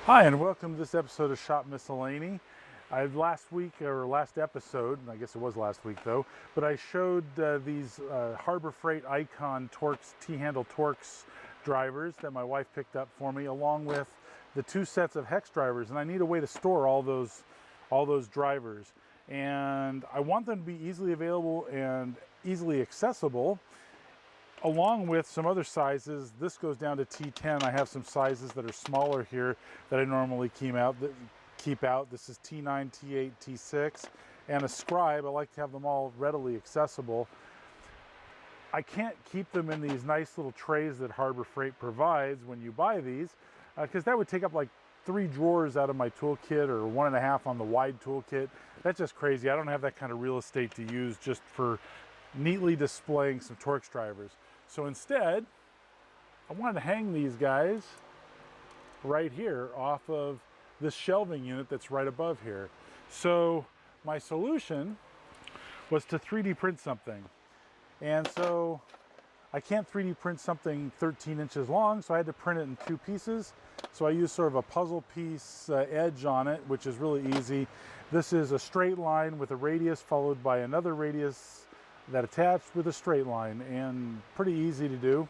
Hi, and welcome to this episode of Shop Miscellany. Last week, or last episode, I guess it was last week though, but I showed these Harbor Freight Icon Torx, T-handle Torx drivers that my wife picked up for me, along with the two sets of hex drivers, and I need a way to store all those drivers. And I want them to be easily available and easily accessible, along with some other sizes. This goes down to T10. I have some sizes that are smaller here that I normally keep out. This is T9, T8, T6, and a scribe. I like to have them all readily accessible. I can't keep them in these nice little trays that Harbor Freight provides when you buy these, because that would take up like 3 drawers out of my toolkit, or 1.5 on the wide toolkit. That's just crazy. I don't have that kind of real estate to use just for neatly displaying some Torx drivers. So instead, I wanted to hang these guys right here off of this shelving unit that's right above here. So my solution was to 3D print something. And so I can't 3D print something 13 inches long, so I had to print it in 2 pieces. So I used sort of a puzzle piece edge on it, which is really easy. This is a straight line with a radius followed by another radius that attached with a straight line, and pretty easy to do.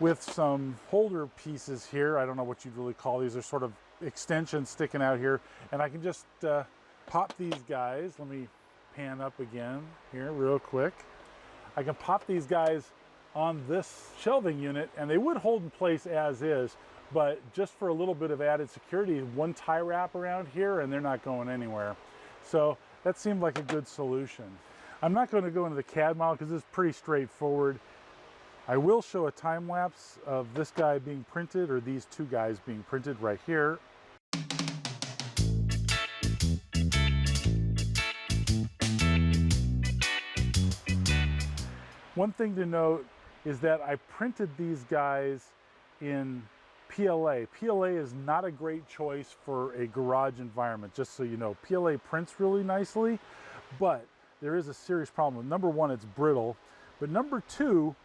With some holder pieces here, I don't know what you'd really call these, they're sort of extensions sticking out here, and I can just pop these guys. Let me pan up again here real quick. I can pop these guys on this shelving unit, and they would hold in place as is, but just for a little bit of added security, one tie wrap around here and they're not going anywhere. So that seemed like a good solution. I'm not going to go into the CAD model because it's pretty straightforward. I will show a time lapse of this guy being printed, or these two guys being printed right here. One thing to note is that I printed these guys in PLA. PLA is not a great choice for a garage environment, just so you know. PLA prints really nicely, but there is a serious problem. Number one, it's brittle, but number two,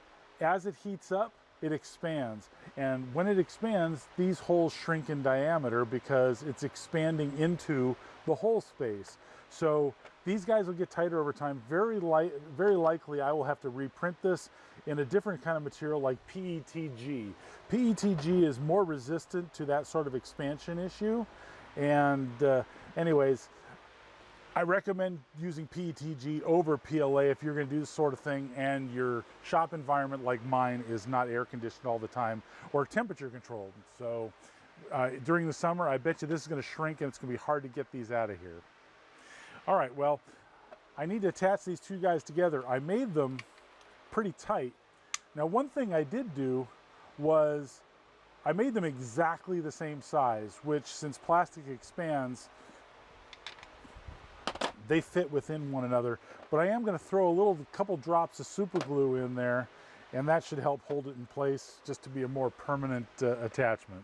as it heats up, it expands. And when it expands, these holes shrink in diameter because it's expanding into the hole space. So these guys will get tighter over time. Very likely I will have to reprint this in a different kind of material like PETG. PETG is more resistant to that sort of expansion issue. And anyways, I recommend using PETG over PLA if you're going to do this sort of thing and your shop environment, like mine, is not air conditioned all the time or temperature controlled. So during the summer, I bet you this is going to shrink and it's going to be hard to get these out of here. All right, well, I need to attach these two guys together. I made them pretty tight. Now, one thing I did do was I made them exactly the same size, which, since plastic expands, they fit within one another. But I am going to throw a couple drops of super glue in there, and that should help hold it in place just to be a more permanent attachment.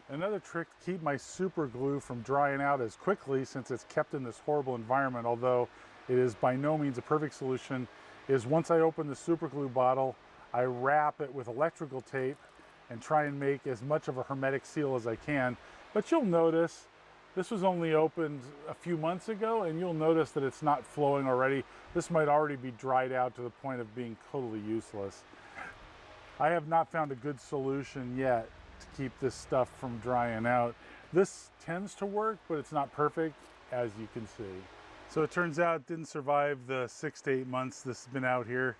Another trick to keep my super glue from drying out as quickly, since it's kept in this horrible environment, although it is by no means a perfect solution, is once I open the super glue bottle, I wrap it with electrical tape and try and make as much of a hermetic seal as I can. But you'll notice this was only opened a few months ago, and you'll notice that it's not flowing already. This might already be dried out to the point of being totally useless. I have not found a good solution yet to keep this stuff from drying out. This tends to work, but it's not perfect, as you can see. So it turns out it didn't survive the 6 to 8 months this has been out here.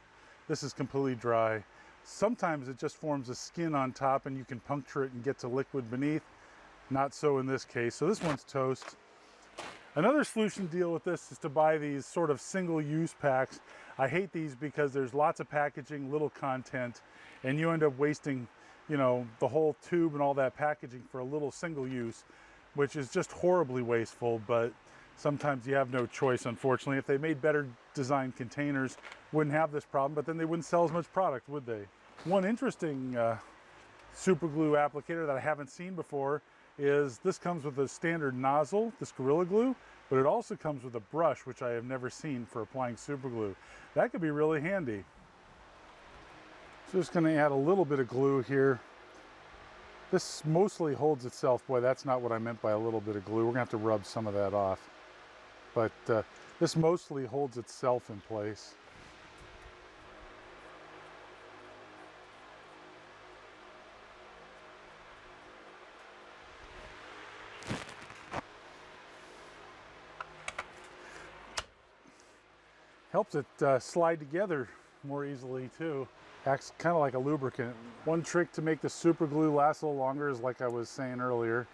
This is completely dry. Sometimes it just forms a skin on top and you can puncture it and get to liquid beneath. Not so in this case. So this one's toast. Another solution to deal with this is to buy these sort of single-use packs. I hate these because there's lots of packaging, little content, and you end up wasting, you know, the whole tube and all that packaging for a little single use, which is just horribly wasteful. But sometimes you have no choice, unfortunately. If they made better designed containers, wouldn't have this problem, but then they wouldn't sell as much product, would they? One interesting super glue applicator that I haven't seen before is this comes with a standard nozzle, this Gorilla Glue, but it also comes with a brush, which I have never seen for applying super glue. That could be really handy. So just going to add a little bit of glue here This mostly holds itself. Boy, that's not what I meant by a little bit of glue. We're gonna have to rub some of that off. But this mostly holds itself in place. Helps it slide together more easily too. Acts kind of like a lubricant. One trick to make the super glue last a little longer is, like I was saying earlier,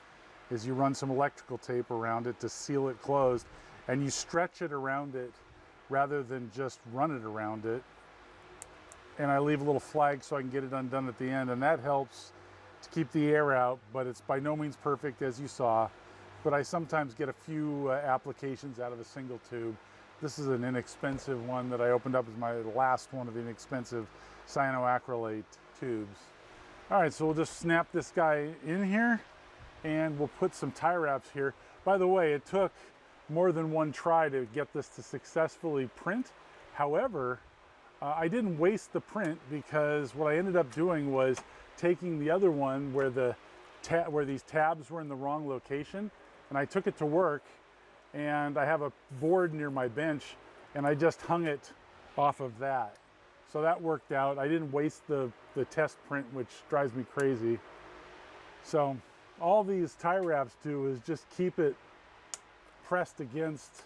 is you run some electrical tape around it to seal it closed, and you stretch it around it rather than just run it around it. And I leave a little flag so I can get it undone at the end, and that helps to keep the air out, but it's by no means perfect, as you saw. But I sometimes get a few applications out of a single tube. This is an inexpensive one that I opened up as my last one of the inexpensive cyanoacrylate tubes. All right, so we'll just snap this guy in here, and we'll put some tie wraps here. By the way, it took more than one try to get this to successfully print. However, I didn't waste the print, because what I ended up doing was taking the other one where these tabs were in the wrong location, and I took it to work, and I have a board near my bench, and I just hung it off of that. So that worked out. I didn't waste the test print, which drives me crazy. So all these tie wraps do is just keep it pressed against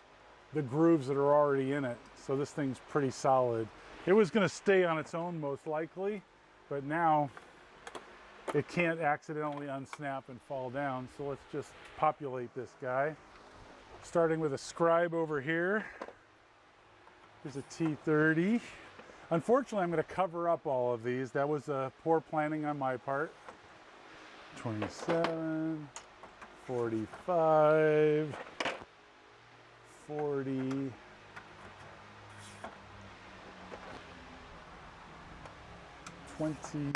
the grooves that are already in it. So this thing's pretty solid. It was gonna stay on its own most likely, but now it can't accidentally unsnap and fall down. So let's just populate this guy. Starting with a scribe over here. Here's a T30. Unfortunately, I'm going to cover up all of these. That was poor planning on my part. 27, 45, 40, 20,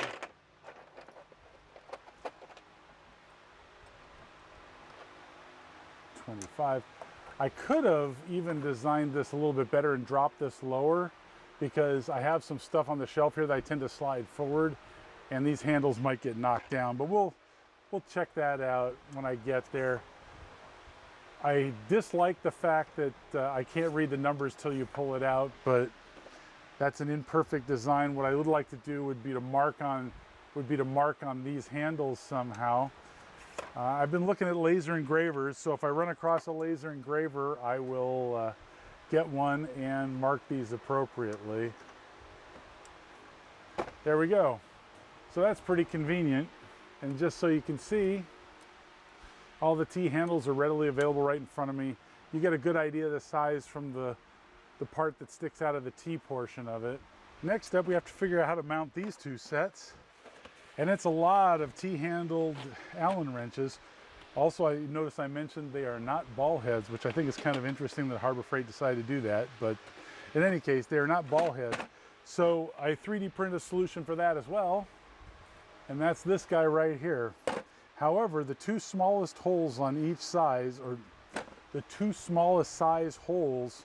25. I could have even designed this a little bit better and dropped this lower, because I have some stuff on the shelf here that I tend to slide forward, and these handles might get knocked down, but we'll check that out when I get there. I dislike the fact that I can't read the numbers till you pull it out, but that's an imperfect design. What I would like to do would be to mark on these handles somehow. I've been looking at laser engravers, so if I run across a laser engraver, I will get one and mark these appropriately. There we go. So that's pretty convenient. And just so you can see, all the T handles are readily available right in front of me. You get a good idea of the size from the part that sticks out of the T portion of it. Next up, we have to figure out how to mount these two sets. And it's a lot of T-handled Allen wrenches. Also, I noticed I mentioned they are not ball heads, which I think is kind of interesting that Harbor Freight decided to do that. But in any case, they are not ball heads. So I 3D printed a solution for that as well. And that's this guy right here. However, the two smallest holes on each side, or the two smallest size holes,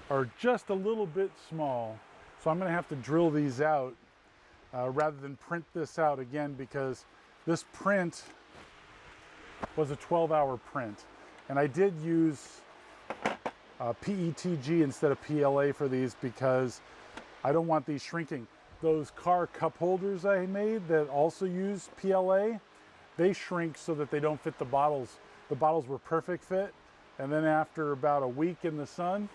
are just a little bit small. So I'm going to have to drill these out rather than print this out again, because this print was a 12-hour print. And I did use PETG instead of PLA for these, because I don't want these shrinking. Those car cup holders I made that also use PLA, they shrink so that they don't fit the bottles. The bottles were perfect fit, and then after about a week in the sun,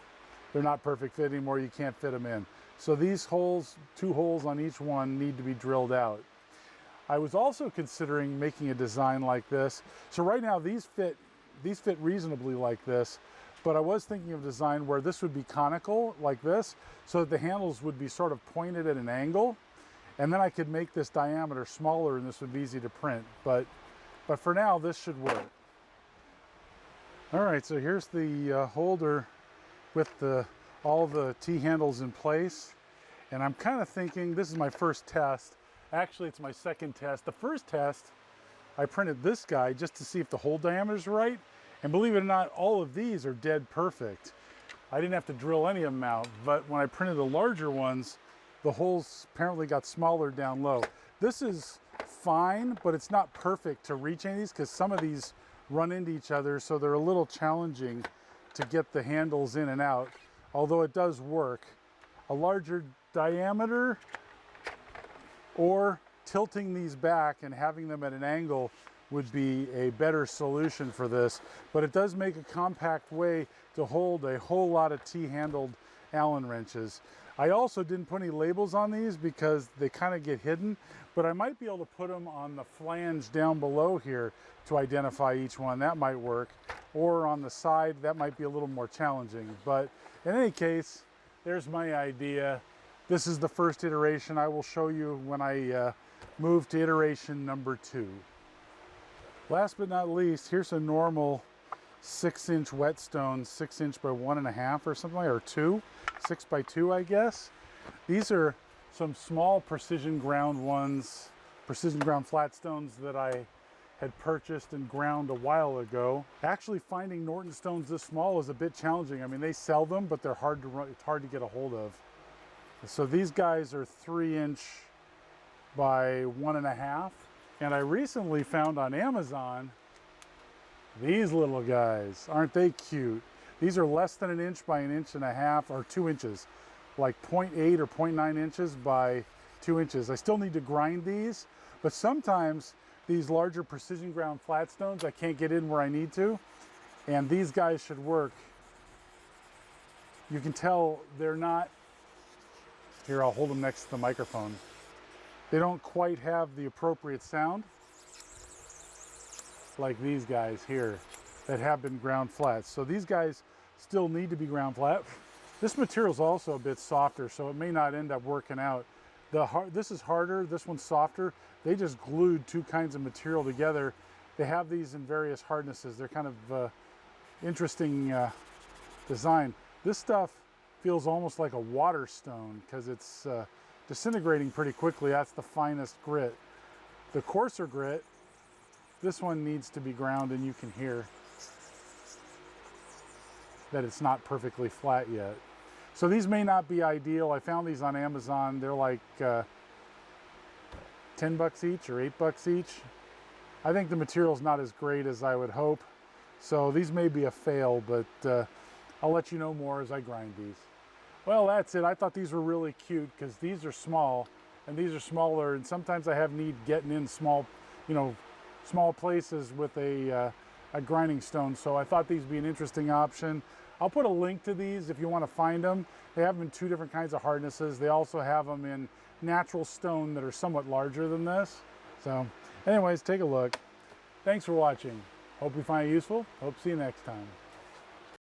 they're not perfect fit anymore. You can't fit them in. So these holes, 2 holes on each one, need to be drilled out. I was also considering making a design like this. So right now these fit reasonably like this, but I was thinking of a design where this would be conical like this, so that the handles would be sort of pointed at an angle, and then I could make this diameter smaller and this would be easy to print. But for now, this should work. All right, so here's the holder with all the T-handles in place. And I'm kind of thinking, this is my first test. Actually, it's my second test. The first test, I printed this guy just to see if the hole diameter's right. And believe it or not, all of these are dead perfect. I didn't have to drill any of them out, but when I printed the larger ones, the holes apparently got smaller down low. This is fine, but it's not perfect to reach any of these because some of these run into each other, so they're a little challenging to get the handles in and out, although it does work. A larger diameter or tilting these back and having them at an angle would be a better solution for this, but it does make a compact way to hold a whole lot of T-handled Allen wrenches. I also didn't put any labels on these because they kind of get hidden, but I might be able to put them on the flange down below here to identify each one. That might work. Or on the side, that might be a little more challenging. But in any case, there's my idea. This is the first iteration. I will show you when I move to iteration number 2. Last but not least, here's a normal 6-inch whetstone, 6-inch by 1.5 or something, or 2, 6 by 2, I guess. These are some small precision ground ones, precision ground flat stones that I had purchased and ground a while ago. Actually, finding Norton stones this small is a bit challenging. I mean, they sell them, but they're hard to run, it's hard to get a hold of. So these guys are 3-inch by 1.5. And I recently found on Amazon these little guys. Aren't they cute? These are less than 1 inch by 1.5 inches, or 2 inches, like 0.8 or 0.9 inches by 2 inches. I still need to grind these, but sometimes these larger precision ground flat stones, I can't get in where I need to, and these guys should work. You can tell they're not, here I'll hold them next to the microphone. They don't quite have the appropriate sound like these guys here that have been ground flat. So these guys still need to be ground flat. This material is also a bit softer, so it may not end up working out. This is harder, this one's softer. They just glued 2 kinds of material together. They have these in various hardnesses. They're kind of interesting design. This stuff feels almost like a water stone because it's disintegrating pretty quickly. That's the finest grit. The coarser grit, this one needs to be ground, and you can hear that it's not perfectly flat yet. So these may not be ideal. I found these on Amazon. They're like 10 bucks each or 8 bucks each. I think the material's not as great as I would hope. So these may be a fail, but I'll let you know more as I grind these. Well, that's it. I thought these were really cute because these are small and these are smaller, and sometimes I have need getting in small, small places with a grinding stone. So I thought these would be an interesting option. I'll put a link to these if you want to find them. They have them in 2 different kinds of hardnesses. They also have them in natural stone that are somewhat larger than this. So anyways, take a look. Thanks for watching. Hope you find it useful. Hope to see you next time.